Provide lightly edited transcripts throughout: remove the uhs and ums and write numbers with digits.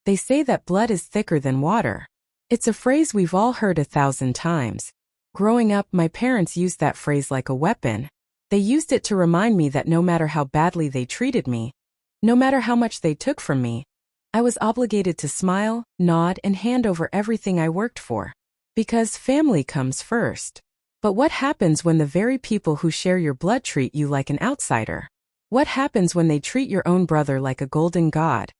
They say that blood is thicker than water. It's a phrase we've all heard 1,000 times. Growing up, my parents used that phrase like a weapon. They used it to remind me that no matter how badly they treated me, no matter how much they took from me, I was obligated to smile, nod, and hand over everything I worked for. Because family comes first. But what happens when the very people who share your blood treat you like an outsider? What happens when they treat your own brother like a golden god,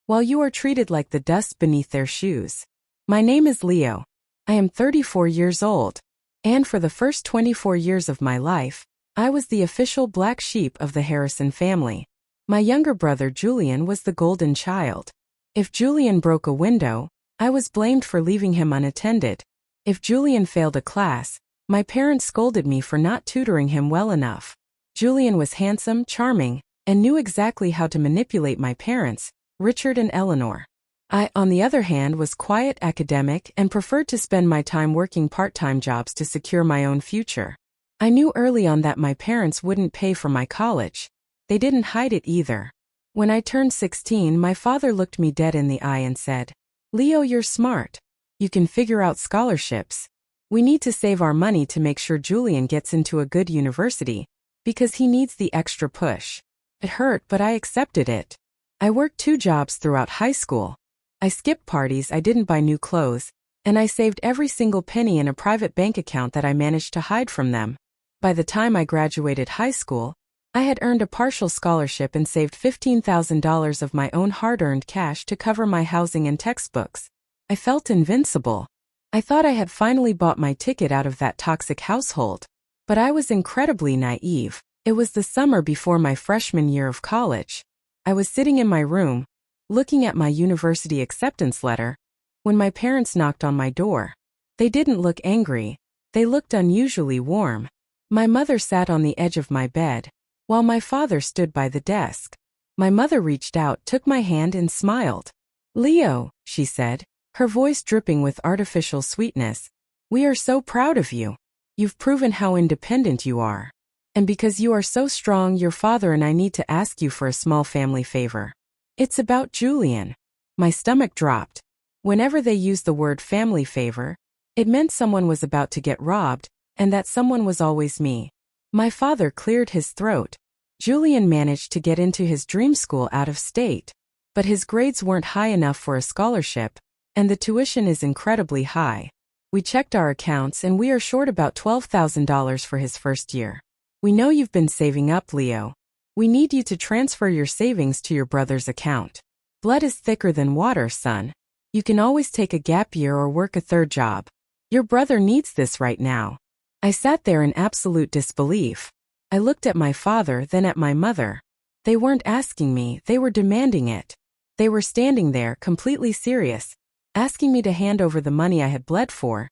while you are treated like the dust beneath their shoes? My name is Leo. I am 34 years old. And for the first 24 years of my life, I was the official black sheep of the Harrison family. My younger brother Julian was the golden child. If Julian broke a window, I was blamed for leaving him unattended. If Julian failed a class, my parents scolded me for not tutoring him well enough. Julian was handsome, charming, and knew exactly how to manipulate my parents, Richard and Eleanor. I, on the other hand, was quiet, academic, and preferred to spend my time working part-time jobs to secure my own future. I knew early on that my parents wouldn't pay for my college. They didn't hide it either. When I turned 16, my father looked me dead in the eye and said, "Leo, you're smart. You can figure out scholarships. We need to save our money to make sure Julian gets into a good university, because he needs the extra push." It hurt, but I accepted it. I worked 2 jobs throughout high school. I skipped parties, I didn't buy new clothes, and I saved every single penny in a private bank account that I managed to hide from them. By the time I graduated high school, I had earned a partial scholarship and saved $15,000 of my own hard-earned cash to cover my housing and textbooks. I felt invincible. I thought I had finally bought my ticket out of that toxic household. But I was incredibly naive. It was the summer before my freshman year of college. I was sitting in my room, looking at my university acceptance letter, when my parents knocked on my door. They didn't look angry. They looked unusually warm. My mother sat on the edge of my bed, while my father stood by the desk. My mother reached out, took my hand, and smiled. "Leo," she said, her voice dripping with artificial sweetness, "we are so proud of you. You've proven how independent you are. And because you are so strong, your father and I need to ask you for a small family favor. It's about Julian." My stomach dropped. Whenever they used the word family favor, it meant someone was about to get robbed, and that someone was always me. My father cleared his throat. Julian managed to get into his dream school out of state. But his grades weren't high enough for a scholarship, and the tuition is incredibly high. We checked our accounts and we are short about $12,000 for his first year. "We know you've been saving up, Leo. We need you to transfer your savings to your brother's account. Blood is thicker than water, son. You can always take a gap year or work a 3rd job. Your brother needs this right now." I sat there in absolute disbelief. I looked at my father, then at my mother. They weren't asking me, they were demanding it. They were standing there, completely serious, asking me to hand over the money I had bled for,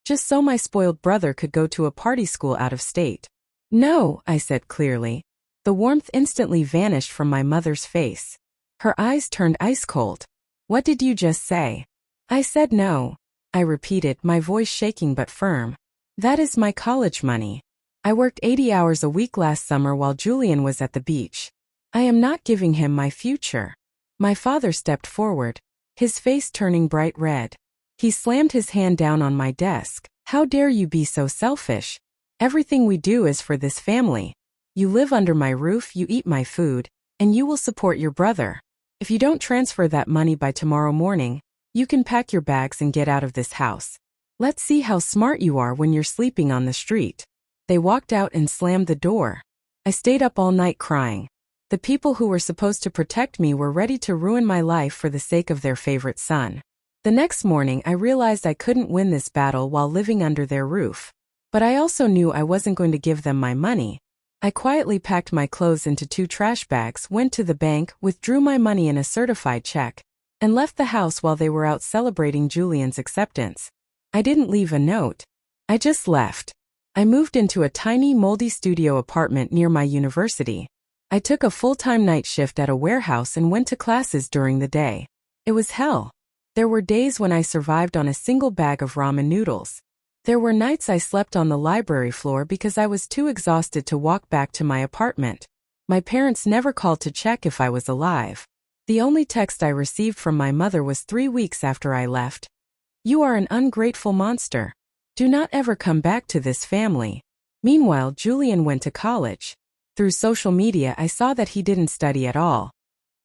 just so my spoiled brother could go to a party school out of state. "No," I said clearly. The warmth instantly vanished from my mother's face. Her eyes turned ice cold. "What did you just say?" "I said no," I repeated, my voice shaking but firm. "That is my college money. I worked 80 hours a week last summer while Julian was at the beach. I am not giving him my future." My father stepped forward, his face turning bright red. He slammed his hand down on my desk. "How dare you be so selfish? Everything we do is for this family. You live under my roof, you eat my food, and you will support your brother. If you don't transfer that money by tomorrow morning, you can pack your bags and get out of this house. Let's see how smart you are when you're sleeping on the street." They walked out and slammed the door. I stayed up all night crying. The people who were supposed to protect me were ready to ruin my life for the sake of their favorite son. The next morning I realized I couldn't win this battle while living under their roof. But I also knew I wasn't going to give them my money. I quietly packed my clothes into 2 trash bags, went to the bank, withdrew my money in a certified check, and left the house while they were out celebrating Julian's acceptance. I didn't leave a note. I just left. I moved into a tiny, moldy studio apartment near my university. I took a full-time night shift at a warehouse and went to classes during the day. It was hell. There were days when I survived on a single bag of ramen noodles. There were nights I slept on the library floor because I was too exhausted to walk back to my apartment. My parents never called to check if I was alive. The only text I received from my mother was 3 weeks after I left. "You are an ungrateful monster. Do not ever come back to this family." Meanwhile, Julian went to college. Through social media, I saw that he didn't study at all.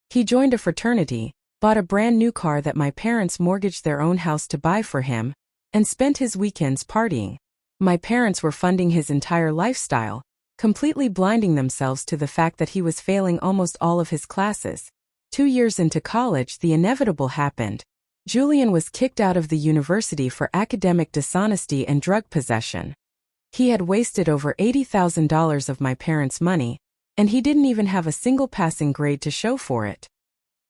He joined a fraternity, bought a brand new car that my parents mortgaged their own house to buy for him, and spent his weekends partying. My parents were funding his entire lifestyle, completely blinding themselves to the fact that he was failing almost all of his classes. 2 years into college, the inevitable happened. Julian was kicked out of the university for academic dishonesty and drug possession. He had wasted over $80,000 of my parents' money, and he didn't even have a single passing grade to show for it.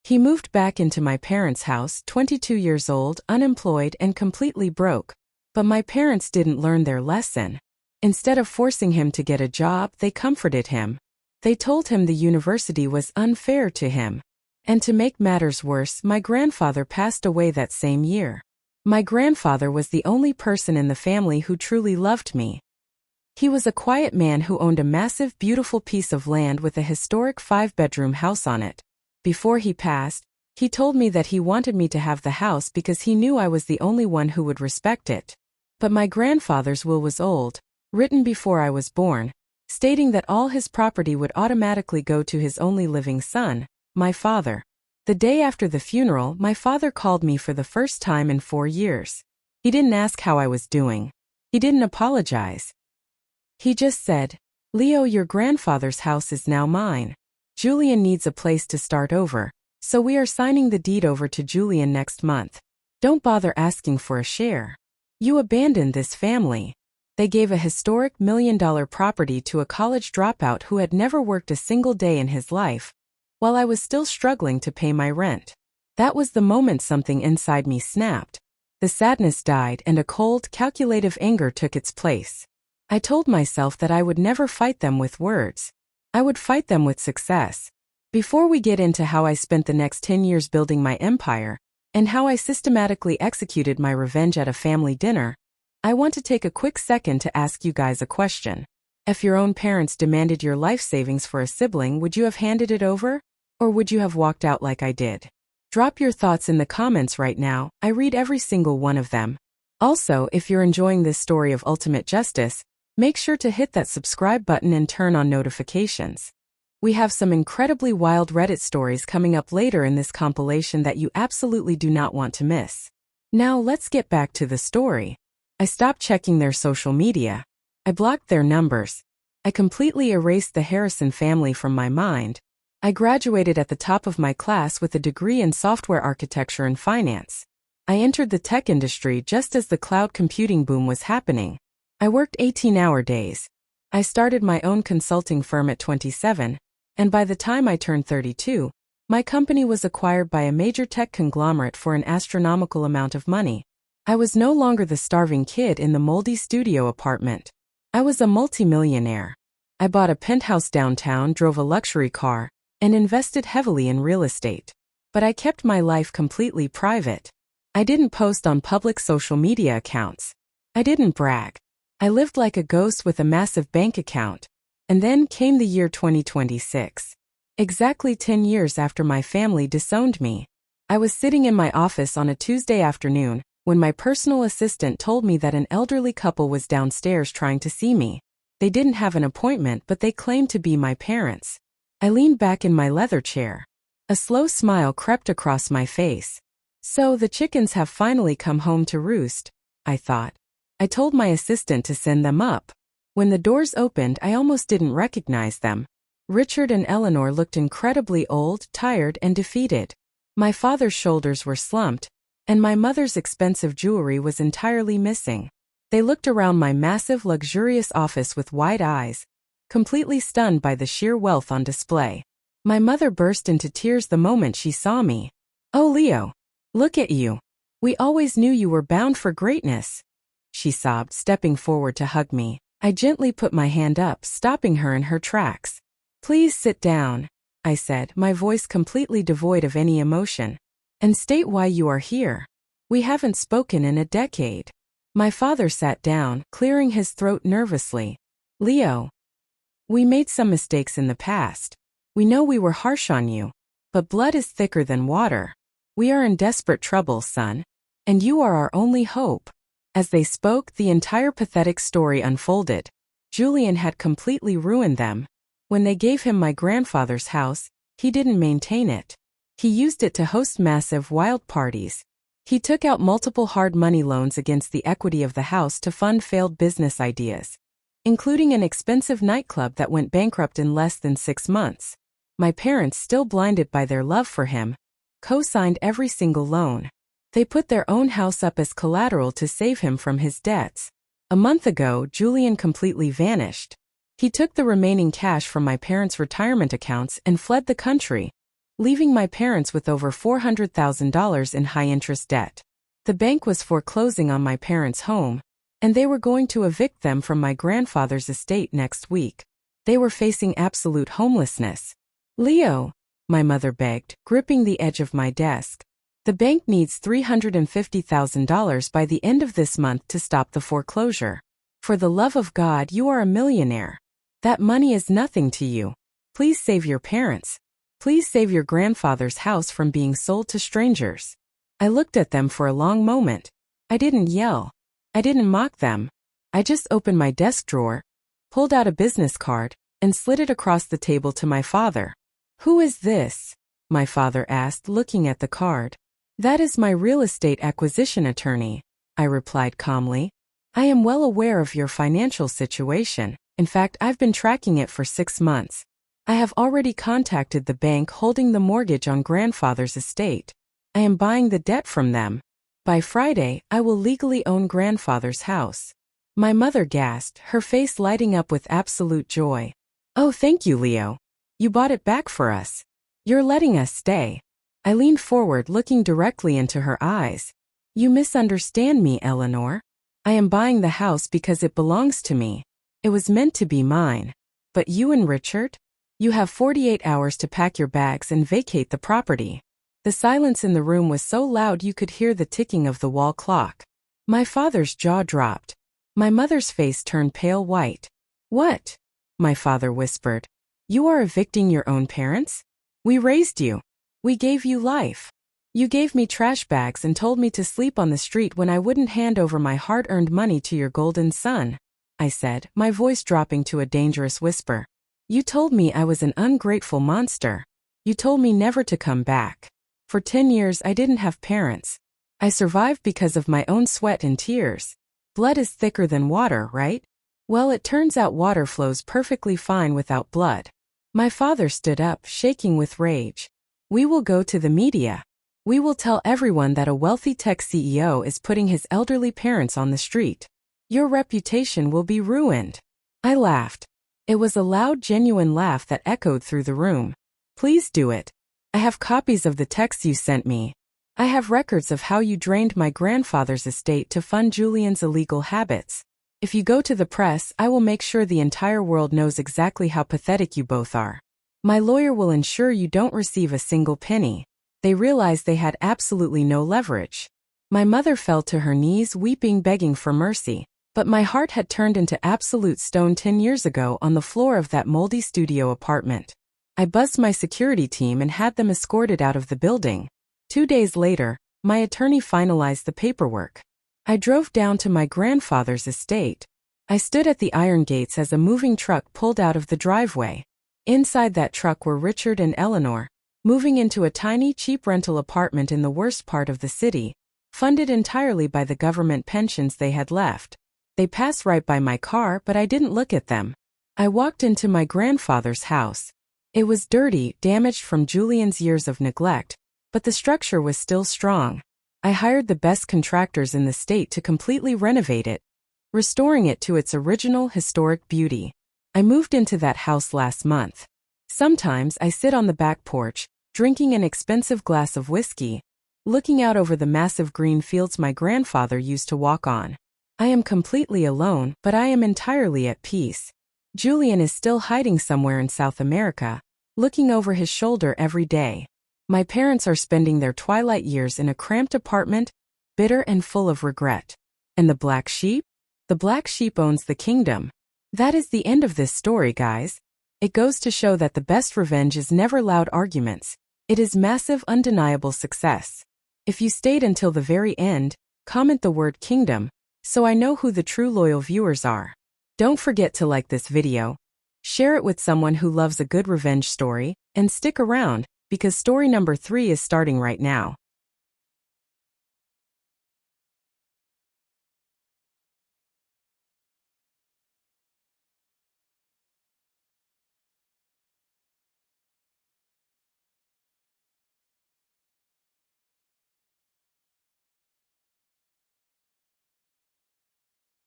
He moved back into my parents' house, 22 years old, unemployed, and completely broke. But my parents didn't learn their lesson. Instead of forcing him to get a job, they comforted him. They told him the university was unfair to him. And to make matters worse, my grandfather passed away that same year. My grandfather was the only person in the family who truly loved me. He was a quiet man who owned a massive, beautiful piece of land with a historic 5-bedroom house on it. Before he passed, he told me that he wanted me to have the house because he knew I was the only one who would respect it. But my grandfather's will was old, written before I was born, stating that all his property would automatically go to his only living son, my father. The day after the funeral, my father called me for the first time in 4 years. He didn't ask how I was doing. He didn't apologize. He just said, "Leo, your grandfather's house is now mine. Julian needs a place to start over, so we are signing the deed over to Julian next month. Don't bother asking for a share. You abandoned this family." They gave a historic $1 million property to a college dropout who had never worked a single day in his life, while I was still struggling to pay my rent. That was the moment something inside me snapped. The sadness died and a cold, calculative anger took its place. I told myself that I would never fight them with words. I would fight them with success. Before we get into how I spent the next 10 years building my empire, and how I systematically executed my revenge at a family dinner, I want to take a quick second to ask you guys a question. If your own parents demanded your life savings for a sibling, would you have handed it over? Or would you have walked out like I did? Drop your thoughts in the comments right now. I read every single one of them. Also, if you're enjoying this story of ultimate justice, make sure to hit that subscribe button and turn on notifications. We have some incredibly wild Reddit stories coming up later in this compilation that you absolutely do not want to miss. Now let's get back to the story. I stopped checking their social media. I blocked their numbers. I completely erased the Harrison family from my mind. I graduated at the top of my class with a degree in software architecture and finance. I entered the tech industry just as the cloud computing boom was happening. I worked 18-hour days. I started my own consulting firm at 27, and by the time I turned 32, my company was acquired by a major tech conglomerate for an astronomical amount of money. I was no longer the starving kid in the moldy studio apartment. I was a multimillionaire. I bought a penthouse downtown, drove a luxury car, and invested heavily in real estate. But I kept my life completely private. I didn't post on public social media accounts. I didn't brag. I lived like a ghost with a massive bank account. And then came the year 2026. Exactly 10 years after my family disowned me. I was sitting in my office on a Tuesday afternoon when my personal assistant told me that an elderly couple was downstairs trying to see me. They didn't have an appointment, but they claimed to be my parents. I leaned back in my leather chair. A slow smile crept across my face. So the chickens have finally come home to roost, I thought. I told my assistant to send them up. When the doors opened, I almost didn't recognize them. Richard and Eleanor looked incredibly old, tired, and defeated. My father's shoulders were slumped, and my mother's expensive jewelry was entirely missing. They looked around my massive, luxurious office with wide eyes, completely stunned by the sheer wealth on display. My mother burst into tears the moment she saw me. "Oh, Leo, look at you. We always knew you were bound for greatness," she sobbed, stepping forward to hug me. I gently put my hand up, stopping her in her tracks. "Please sit down," I said, my voice completely devoid of any emotion, "and state why you are here. We haven't spoken in a decade." My father sat down, clearing his throat nervously. "Leo, we made some mistakes in the past. We know we were harsh on you, But blood is thicker than water. We are in desperate trouble, son. And you are our only hope. As they spoke, the entire pathetic story unfolded. Julian had completely ruined them. When they gave him my grandfather's house, he didn't maintain it. He used it to host massive, wild parties. He took out multiple hard money loans against the equity of the house to fund failed business ideas, including an expensive nightclub that went bankrupt in less than 6 months. My parents, still blinded by their love for him, co-signed every single loan. They put their own house up as collateral to save him from his debts. A month ago, Julian completely vanished. He took the remaining cash from my parents' retirement accounts and fled the country, leaving my parents with over $400,000 in high-interest debt. The bank was foreclosing on my parents' home, and they were going to evict them from my grandfather's estate next week. They were facing absolute homelessness. Leo, my mother begged, gripping the edge of my desk. The bank needs $350,000 by the end of this month to stop the foreclosure. For the love of God, you are a millionaire. That money is nothing to you. Please save your parents. Please save your grandfather's house from being sold to strangers. I looked at them for a long moment. I didn't yell. I didn't mock them. I just opened my desk drawer, pulled out a business card, and slid it across the table to my father. "Who is this?" my father asked, looking at the card. "That is my real estate acquisition attorney," I replied calmly. "I am well aware of your financial situation. In fact, I've been tracking it for 6 months. I have already contacted the bank holding the mortgage on grandfather's estate. I am buying the debt from them. By Friday, I will legally own grandfather's house." My mother gasped, her face lighting up with absolute joy. "Oh, thank you, Leo. You bought it back for us. You're letting us stay." I leaned forward, looking directly into her eyes. "You misunderstand me, Eleanor. I am buying the house because it belongs to me. It was meant to be mine. But you and Richard? You have 48 hours to pack your bags and vacate the property." The silence in the room was so loud you could hear the ticking of the wall clock. My father's jaw dropped. My mother's face turned pale white. "What?" my father whispered. "You are evicting your own parents? We raised you. We gave you life. You gave me trash bags and told me to sleep on the street when I wouldn't hand over my hard-earned money to your golden son," I said, my voice dropping to a dangerous whisper. "You told me I was an ungrateful monster. You told me never to come back. For 10 years I didn't have parents. I survived because of my own sweat and tears. Blood is thicker than water, right? Well, it turns out water flows perfectly fine without blood." My father stood up, shaking with rage. "We will go to the media. We will tell everyone that a wealthy tech CEO is putting his elderly parents on the street. Your reputation will be ruined." I laughed. It was a loud, genuine laugh that echoed through the room. "Please do it. I have copies of the texts you sent me. I have records of how you drained my grandfather's estate to fund Julian's illegal habits. If you go to the press, I will make sure the entire world knows exactly how pathetic you both are. My lawyer will ensure you don't receive a single penny." They realized they had absolutely no leverage. My mother fell to her knees, weeping, begging for mercy. But my heart had turned into absolute stone 10 years ago on the floor of that moldy studio apartment. I buzzed my security team and had them escorted out of the building. 2 days later, my attorney finalized the paperwork. I drove down to my grandfather's estate. I stood at the iron gates as a moving truck pulled out of the driveway. Inside that truck were Richard and Eleanor, moving into a tiny, cheap rental apartment in the worst part of the city, funded entirely by the government pensions they had left. They passed right by my car, but I didn't look at them. I walked into my grandfather's house. It was dirty, damaged from Julian's years of neglect, but the structure was still strong. I hired the best contractors in the state to completely renovate it, restoring it to its original historic beauty. I moved into that house last month. Sometimes I sit on the back porch, drinking an expensive glass of whiskey, looking out over the massive green fields my grandfather used to walk on. I am completely alone, but I am entirely at peace. Julian is still hiding somewhere in South America, looking over his shoulder every day. My parents are spending their twilight years in a cramped apartment, bitter and full of regret. And the black sheep? The black sheep owns the kingdom. That is the end of this story, guys. It goes to show that the best revenge is never loud arguments. It is massive, undeniable success. If you stayed until the very end, comment the word kingdom, so I know who the true loyal viewers are. Don't forget to like this video, share it with someone who loves a good revenge story, and stick around, because story number 3 is starting right now.